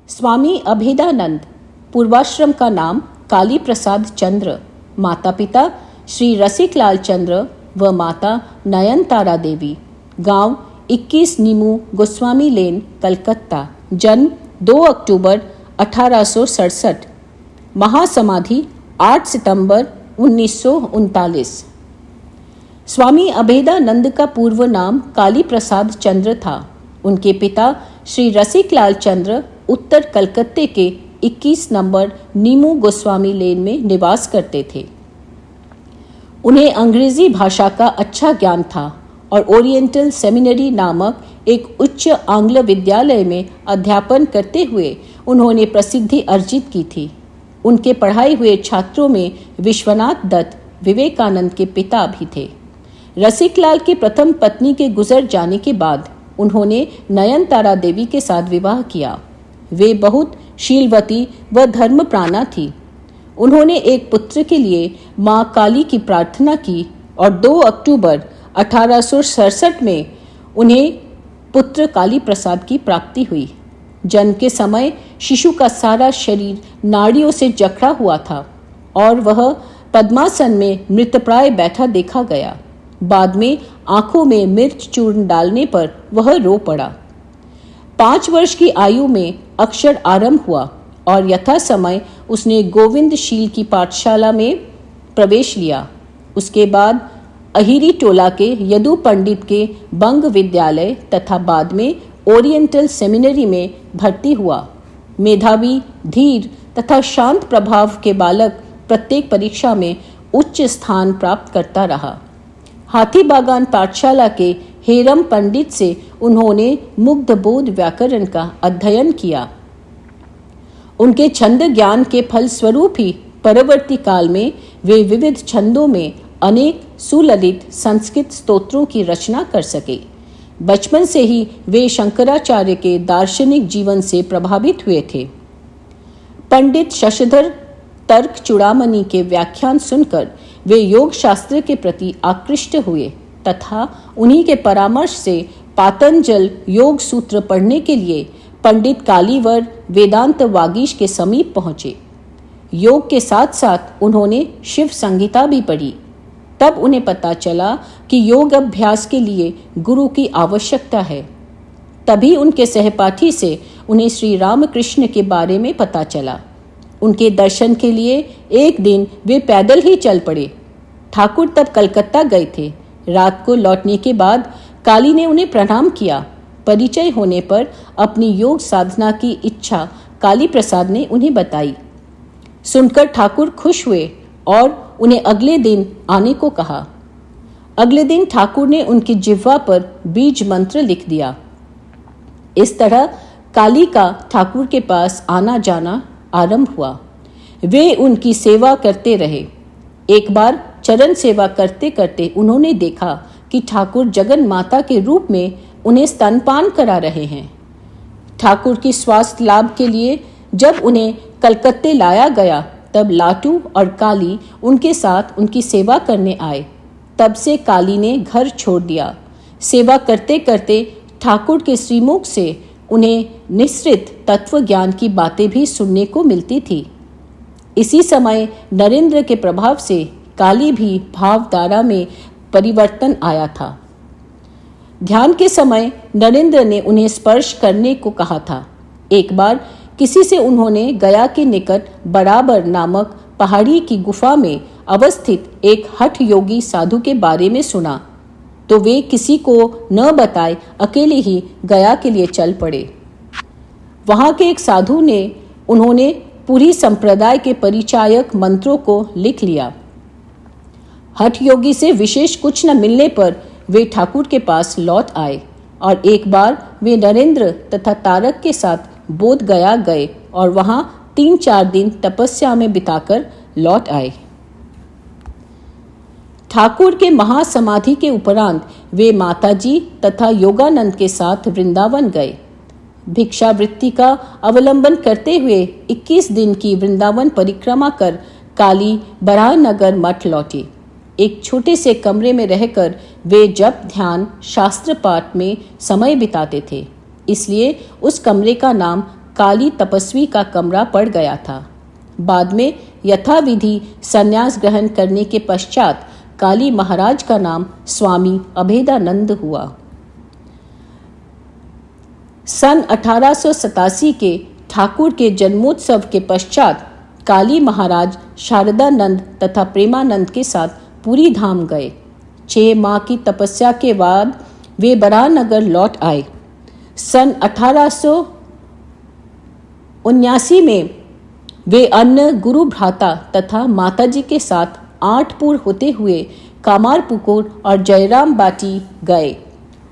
स्वामी अभेदानंद, पूर्वाश्रम का नाम काली प्रसाद चंद्र, माता पिता श्री रसिकलाल चंद्र व माता नयनतारा देवी, गांव 21 नीमू गोस्वामी लेन, कलकत्ता, जन्म 2 अक्टूबर 1867, महासमाधि 8 सितंबर 1939। स्वामी अभेदानंद का पूर्व नाम काली प्रसाद चंद्र था। उनके पिता श्री रसिकलाल चंद्र उत्तर कलकत्ते के 21 नंबर नीमू गोस्वामी लेन में निवास करते थे। उन्हें अंग्रेजी भाषा का अच्छा ज्ञान था और ओरिएंटल सेमिनरी नामक एक उच्च आंग्ल विद्यालय में अध्यापन करते हुए उन्होंने प्रसिद्धि अर्जित की थी। उनके पढ़ाए हुए छात्रों में विश्वनाथ दत्त विवेकानंद के पिता भी थे। रसिकलाल की प्रथम पत्नी के गुजर जाने के बाद उन्होंने नयनतारा देवी के साथ विवाह किया। वे बहुत शीलवती व धर्मप्राणा थी। उन्होंने एक पुत्र के लिए मां काली की प्रार्थना की और 2 अक्टूबर 1867 में उन्हें पुत्र काली प्रसाद की प्राप्ति हुई। जन्म के समय शिशु का सारा शरीर नाड़ियों से जकड़ा हुआ था और वह पद्मासन में मृतप्राय बैठा देखा गया। बाद में आंखों में मिर्च चूर्ण डालने पर वह रो पड़ा। 5 वर्ष की आयु में अक्षर आरंभ हुआ और यथा समय उसने गोविंद शील की पाठशाला में प्रवेश लिया। उसके बाद अहिरी टोला के यदु पंडित के बंग विद्यालय तथा बाद में ओरिएंटल सेमिनरी में भर्ती हुआ। मेधावी, धीर तथा शांत प्रभाव के बालक प्रत्येक परीक्षा में उच्च स्थान प्राप्त करता रहा। हाथीबागान पाठशाला के हेरम पंडित से उन्होंने मुग्धबोध व्याकरण का अध्ययन किया। उनके छंद ज्ञान के फल स्वरूप ही परवर्ती काल में वे विविध छंदों में अनेक सुललित संस्कृत स्तोत्रों की रचना कर सके। बचपन से ही वे शंकराचार्य के दार्शनिक जीवन से प्रभावित हुए थे। पंडित शशधर तर्क चूड़ामणि के व्याख्यान सुनकर वे योग शास्त्र के प्रति आकृष्ट हुए तथा उन्हीं के परामर्श से पातंजल योग सूत्र पढ़ने के लिए पंडित कालीवर वेदांत वागीश के समीप पहुंचे। योग के साथ साथ उन्होंने शिव संहिता भी पढ़ी। तब उन्हें पता चला कि योग अभ्यास के लिए गुरु की आवश्यकता है। तभी उनके सहपाठी से उन्हें श्री रामकृष्ण के बारे में पता चला। उनके दर्शन के लिए एक दिन वे पैदल ही चल पड़े। ठाकुर तब कलकत्ता गए थे। रात को लौटने के बाद काली ने उन्हें प्रणाम किया। परिचय होने पर अपनी योग साधना की इच्छा काली प्रसाद ने उन्हें बताई। सुनकर ठाकुर खुश हुए और उन्हें अगले दिन आने को कहा। अगले दिन ठाकुर ने उनकी जिह्वा पर बीज मंत्र लिख दिया। इस तरह काली का ठाकुर के पास आना जाना आरंभ हुआ। वे उनकी सेवा करते रहे। एक बार चरण सेवा करते करते उन्होंने देखा कि ठाकुर जगन माता के रूप में उन्हें स्तनपान करा रहे हैं। ठाकुर की स्वास्थ्य लाभ के लिए जब उन्हें कलकत्ते लाया गया तब लाटू और काली उनके साथ उनकी सेवा करने आए। तब से काली ने घर छोड़ दिया। सेवा करते करते ठाकुर के श्रीमुख से उन्हें निश्रित तत्व ज्ञान की बातें भी सुनने को मिलती थी। इसी समय नरेंद्र के प्रभाव से काली भी भावधारा में परिवर्तन आया था। ध्यान के समय नरेंद्र ने उन्हें स्पर्श करने को कहा था। एक बार किसी से उन्होंने गया के निकट बराबर नामक पहाड़ी की गुफा में अवस्थित एक हठ योगी साधु के बारे में सुना तो वे किसी को न बताए अकेले ही गया के लिए चल पड़े। वहां के एक साधु ने उन्होंने पूरी संप्रदाय के परिचायक मंत्रों को लिख लिया। हठ योगी से विशेष कुछ न मिलने पर वे ठाकुर के पास लौट आए और एक बार वे नरेंद्र तथा तारक के साथ बोध गया गए और वहां 3-4 दिन तपस्या में बिताकर लौट आए। ठाकुर के महासमाधि के उपरांत वे माताजी तथा योगानंद के साथ वृंदावन गए। भिक्षावृत्ति का अवलंबन करते हुए 21 दिन की वृंदावन परिक्रमा कर काली बराहनगर मठ लौटे। एक छोटे से कमरे में रहकर वे जप ध्यान शास्त्र पाठ में समय बिताते थे, इसलिए उस कमरे का नाम काली तपस्वी का कमरा पड़ गया था। बाद में यथाविधि संन्यास ग्रहण करने के पश्चात काली महाराज का नाम स्वामी अभेदानंद हुआ। सन 1887 के ठाकुर के जन्मोत्सव के पश्चात काली महाराज शारदानंद तथा प्रेमानंद के साथ पूरी धाम गए। 6 माह की तपस्या के बाद वे बराहनगर लौट आए। सन 1879 में वे अन्य गुरु भ्राता तथा माताजी के साथ आठपुर होते हुए कामारपुकुर और जयराम बाटी गए।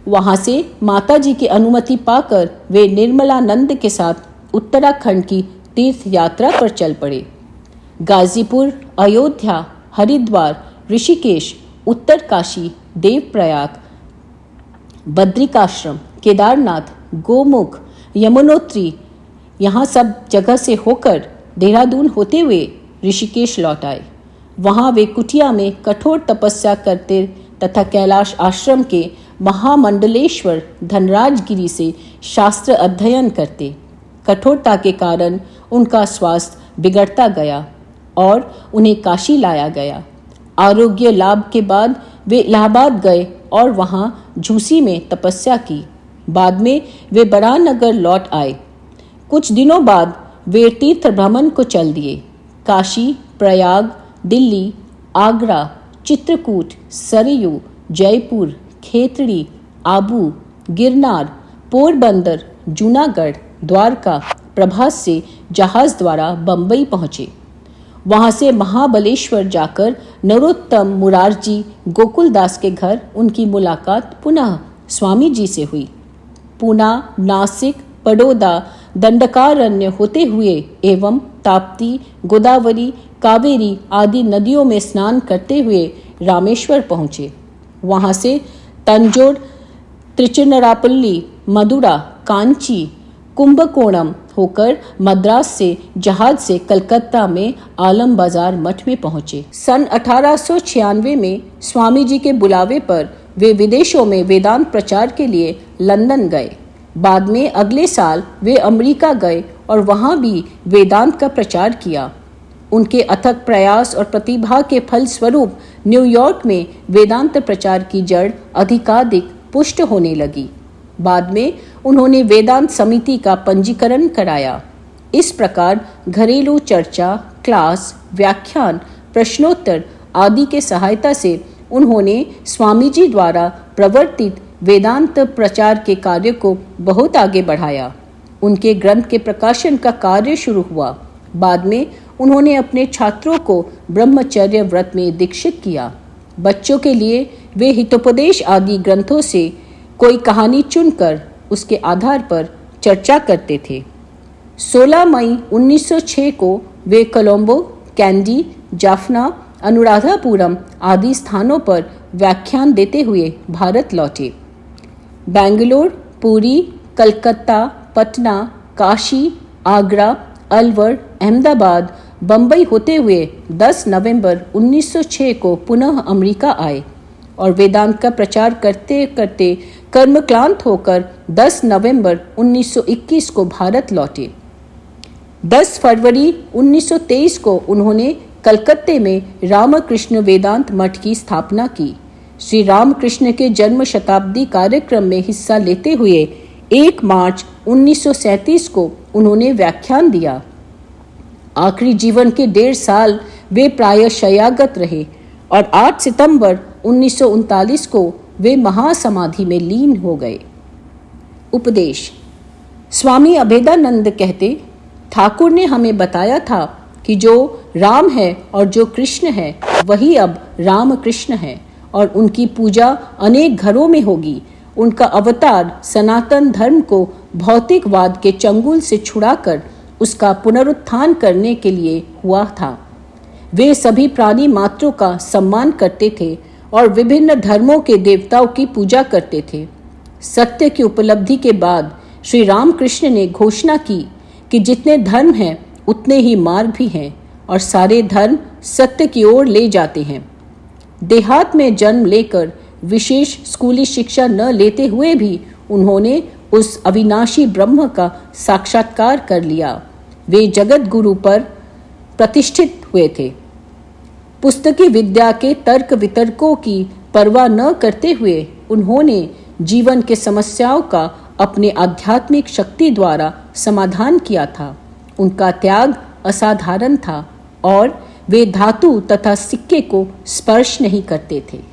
वहां से माताजी की अनुमति पाकर वे निर्मलानंद के साथ उत्तराखंड की तीर्थ यात्रा पर चल पड़े। गाजीपुर, अयोध्या, हरिद्वार, ऋषिकेश, उत्तरकाशी, देवप्रयाग, बद्रिकाश्रम, केदारनाथ, गोमुख, यमुनोत्री, यहाँ सब जगह से होकर देहरादून होते हुए ऋषिकेश लौट आए। वहाँ वे कुटिया में कठोर तपस्या करते तथा कैलाश आश्रम के महामंडलेश्वर धनराजगिरी से शास्त्र अध्ययन करते। कठोरता के कारण उनका स्वास्थ्य बिगड़ता गया और उन्हें काशी लाया गया। आरोग्य लाभ के बाद वे इलाहाबाद गए और वहाँ झूसी में तपस्या की। बाद में वे बराहनगर लौट आए। कुछ दिनों बाद वे तीर्थ भ्रमण को चल दिए। काशी, प्रयाग, दिल्ली, आगरा, चित्रकूट, सरयू, जयपुर, खेतड़ी, आबू, गिरनार, पोरबंदर, जूनागढ़, द्वारका, प्रभास से जहाज द्वारा बंबई पहुँचे। वहाँ से महाबलेश्वर जाकर नरोत्तम मुरारजी गोकुलदास के घर उनकी मुलाकात पुनः स्वामी जी से हुई। पूना, नासिक, बड़ौदा, दंडकारण्य होते हुए एवं ताप्ती, गोदावरी, कावेरी आदि नदियों में स्नान करते हुए रामेश्वर पहुँचे। वहाँ से तंजोर, त्रिचुनरापल्ली, मदुरा, कांची, कुंभकोणम होकर मद्रास से जहाज से कलकत्ता में आलम बाजार मठ में पहुंचे। सन 1896 में स्वामी जी के बुलावे पर वे विदेशों में वेदांत प्रचार के लिए लंदन गए। बाद में अगले साल वे अमेरिका गए और वहां भी वेदांत का प्रचार किया। उनके अथक प्रयास और प्रतिभा के फल स्वरूप न्यूयॉर्क में वेदांत प्रचार की जड़ अधिकाधिक पुष्ट होने लगी। बाद में उन्होंने वेदांत समिति का पंजीकरण कराया। इस प्रकार घरेलू चर्चा, क्लास, व्याख्यान, प्रश्नोत्तर आदि के सहायता से उन्होंने स्वामी जी द्वारा प्रवर्तित वेदांत प्रचार के कार्य को बहुत आगे बढ़ाया। उनके ग्रंथ के प्रकाशन का कार्य शुरू हुआ। बाद में उन्होंने अपने छात्रों को ब्रह्मचर्य व्रत में दीक्षित किया। बच्चों के लिए वे हितोपदेश आदि ग्रंथों से कोई कहानी चुनकर उसके आधार पर चर्चा करते थे। 16 मई 1906 को वे कोलंबो, कैंडी, जाफना, अनुराधापुरम आदि स्थानों पर व्याख्यान देते हुए भारत लौटे। बेंगलोर, पुरी, कलकत्ता, पटना, काशी, आगरा, अलवर, अहमदाबाद, बंबई होते हुए 10 नवंबर 1906 को पुनः अमेरिका आए और वेदांत का प्रचार करते करते कर्मक्लांत होकर 10 नवंबर 1921 को भारत लौटे। 10 फरवरी 1923 को उन्होंने कलकत्ते में रामकृष्ण वेदांत मठ की स्थापना की। श्री रामकृष्ण के जन्म शताब्दी कार्यक्रम में हिस्सा लेते हुए 1 मार्च 1937 को उन्होंने व्याख्यान दिया। आखिरी जीवन के 1.5 साल वे प्रायः शय्यागत रहे और 8 सितंबर 1939 को वे महासमाधि में लीन हो गए। उपदेश। स्वामी अभेदानंद कहते, ठाकुर ने हमें बताया था कि जो राम है और जो कृष्ण है वही अब राम कृष्ण है और उनकी पूजा अनेक घरों में होगी। उनका अवतार सनातन धर्म को भौतिकवाद के चंगुल से छुड़ाकर उसका पुनरुत्थान करने के लिए हुआ था। वे सभी प्राणी मात्रों का सम्मान करते थे और विभिन्न धर्मों के देवताओं की पूजा करते थे। सत्य की उपलब्धि के बाद श्री रामकृष्ण ने घोषणा की कि जितने धर्म हैं उतने ही मार्ग भी हैं और सारे धर्म सत्य की ओर ले जाते हैं। देहात में जन्म लेकर विशेष स्कूली शिक्षा न लेते हुए भी उन्होंने उस अविनाशी ब्रह्म का साक्षात्कार कर लिया। वे जगत गुरु पर प्रतिष्ठित हुए थे। पुस्तकी विद्या के तर्क वितर्कों की परवाह न करते हुए उन्होंने जीवन के समस्याओं का अपने आध्यात्मिक शक्ति द्वारा समाधान किया था। उनका त्याग असाधारण था और वे धातु तथा सिक्के को स्पर्श नहीं करते थे।